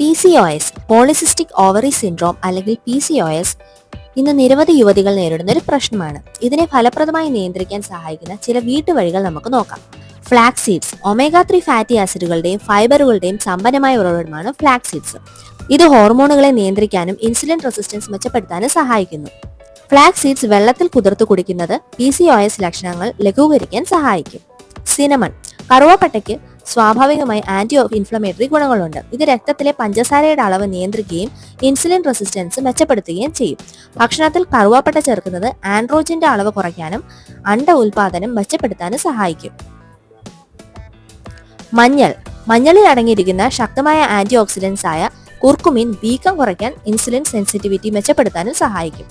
PCOS Polycystic Ovary Syndrome അല്ലെങ്കിൽ PCOS ഇന്ന് നിരവധി യുവതികൾ നേരിടുന്ന ഒരു പ്രശ്നമാണ്. ഇതിനെ ഫലപ്രദമായി നിയന്ത്രിക്കാൻ സഹായിക്കുന്ന ചില വീട്ടുവഴികൾ നമുക്ക് നോക്കാം. ഫ്ലാക്സ് സീഡ്സ് ഒമേഗ 3 ഫാറ്റി ആസിഡുകളുടെയും ഫൈബറുകളുടെയും സമ്പന്നമായ ഉറവിടമാണ് ഫ്ലാക്സ് സീഡ്സ്. ഇത് ഹോർമോണുകളെ നിയന്ത്രിക്കാനും ഇൻസുലിൻ റെസിസ്റ്റൻസ് മെച്ചപ്പെടുത്താനും സഹായിക്കുന്നു. ഫ്ലാക്സ് സീഡ്സ് വെള്ളത്തിൽ കുതിർത്ത് കുടിക്കുന്നത് PCOS ലക്ഷണങ്ങൾ ലഘൂകരിക്കാൻ സഹായിക്കും. സിനമൺ കറുവപ്പട്ടയ്ക്ക് സ്വാഭാവികമായി ആന്റി ഇൻഫ്ലമേറ്ററി ഗുണങ്ങളുണ്ട്. ഇത് രക്തത്തിലെ പഞ്ചസാരയുടെ അളവ് നിയന്ത്രിക്കുകയും ഇൻസുലിൻ റെസിസ്റ്റൻസ് മെച്ചപ്പെടുത്തുകയും ചെയ്യും. ഭക്ഷണത്തിൽ കറുവാപ്പട്ട ചേർക്കുന്നത് ആൻഡ്രോജന്റെ അളവ് കുറയ്ക്കാനും അണ്ഡ ഉൽപാദനം മെച്ചപ്പെടുത്താനും സഹായിക്കും. മഞ്ഞളിൽ അടങ്ങിയിരിക്കുന്ന ശക്തമായ ആന്റി ഓക്സിഡൻസ് ആയ കുർക്കുമിൻ വീക്കം കുറയ്ക്കാൻ ഇൻസുലിൻ സെൻസിറ്റിവിറ്റി മെച്ചപ്പെടുത്താനും സഹായിക്കും.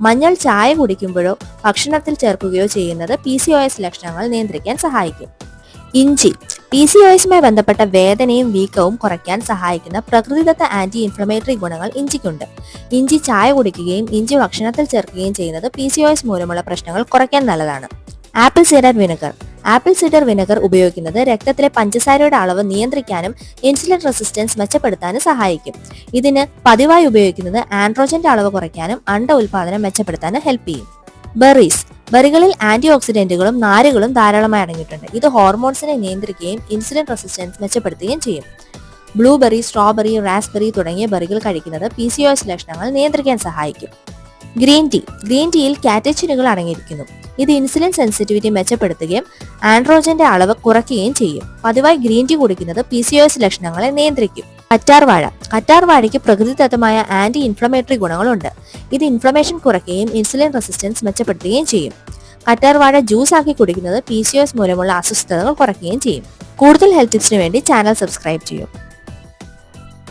മഞ്ഞൾ ചായ കുടിക്കുമ്പോഴോ ഭക്ഷണത്തിൽ ചേർക്കുകയോ ചെയ്യുന്നത് PCOS ലക്ഷണങ്ങൾ നിയന്ത്രിക്കാൻ സഹായിക്കും. ഇഞ്ചി PCOSയുമായി ബന്ധപ്പെട്ട വേദനയും വീക്കവും കുറയ്ക്കാൻ സഹായിക്കുന്ന പ്രകൃതിദത്ത ആന്റി ഇൻഫ്ലമേറ്ററി ഗുണങ്ങൾ ഇഞ്ചിക്കുണ്ട്. ഇഞ്ചി ചായ കുടിക്കുകയും ഇഞ്ചി ഭക്ഷണത്തിൽ ചേർക്കുകയും ചെയ്യുന്നത് PCOS മൂലമുള്ള പ്രശ്നങ്ങൾ കുറയ്ക്കാൻ നല്ലതാണ്. ആപ്പിൾ സിഡർ വിനെഗർ ഉപയോഗിക്കുന്നത് രക്തത്തിലെ പഞ്ചസാരയുടെ അളവ് നിയന്ത്രിക്കാനും ഇൻസുലിൻ റെസിസ്റ്റൻസ് മെച്ചപ്പെടുത്താനും സഹായിക്കും. ഇതിന് പതിവായി ഉപയോഗിക്കുന്നത് ആൻഡ്രോജന്റെ അളവ് കുറയ്ക്കാനും അണ്ഡ ഉൽപാദനം മെച്ചപ്പെടുത്താനും ഹെൽപ്പ് ചെയ്യും. ബെറികളിൽ ആന്റി ഓക്സിഡന്റുകളും നാരുകളും ധാരാളമായി അടങ്ങിയിട്ടുണ്ട്. ഇത് ഹോർമോൺസിനെ നിയന്ത്രിക്കുകയും ഇൻസുലിൻ റെസിസ്റ്റൻസ് മെച്ചപ്പെടുത്തുകയും ചെയ്യും. ബ്ലൂബെറി, സ്ട്രോബെറി, റാസ്ബെറി തുടങ്ങിയ ബെറികൾ കഴിക്കുന്നത് PCOS ലക്ഷണങ്ങൾ നിയന്ത്രിക്കാൻ സഹായിക്കും. ഗ്രീൻ ടീയിൽ കാറ്റച്ചിനുകൾ അടങ്ങിയിരിക്കുന്നു. ഇത് ഇൻസുലിൻ സെൻസിറ്റിവിറ്റി മെച്ചപ്പെടുത്തുകയും ആൻഡ്രോജന്റെ അളവ് കുറയ്ക്കുകയും ചെയ്യും. പതിവായി ഗ്രീൻ ടീ കുടിക്കുന്നത് PCOS ലക്ഷണങ്ങളെ നിയന്ത്രിക്കും. കറ്റാർവാഴയ്ക്ക് പ്രകൃതിദത്തമായ ആന്റി ഇൻഫ്ലമേറ്ററി ഗുണങ്ങളുണ്ട്. ഇത് ഇൻഫ്ലമേഷൻ കുറയ്ക്കുകയും ഇൻസുലിൻ റെസിസ്റ്റൻസ് മെച്ചപ്പെടുത്തുകയും ചെയ്യും. കറ്റാർവാഴ ജ്യൂസ് ആക്കി കുടിക്കുന്നത് PCOS മൂലമുള്ള അസ്വസ്ഥതകൾ കുറയ്ക്കുകയും ചെയ്യും. കൂടുതൽ ഹെൽത്ത് ടിപ്സിന് വേണ്ടി ചാനൽ സബ്സ്ക്രൈബ് ചെയ്യൂ.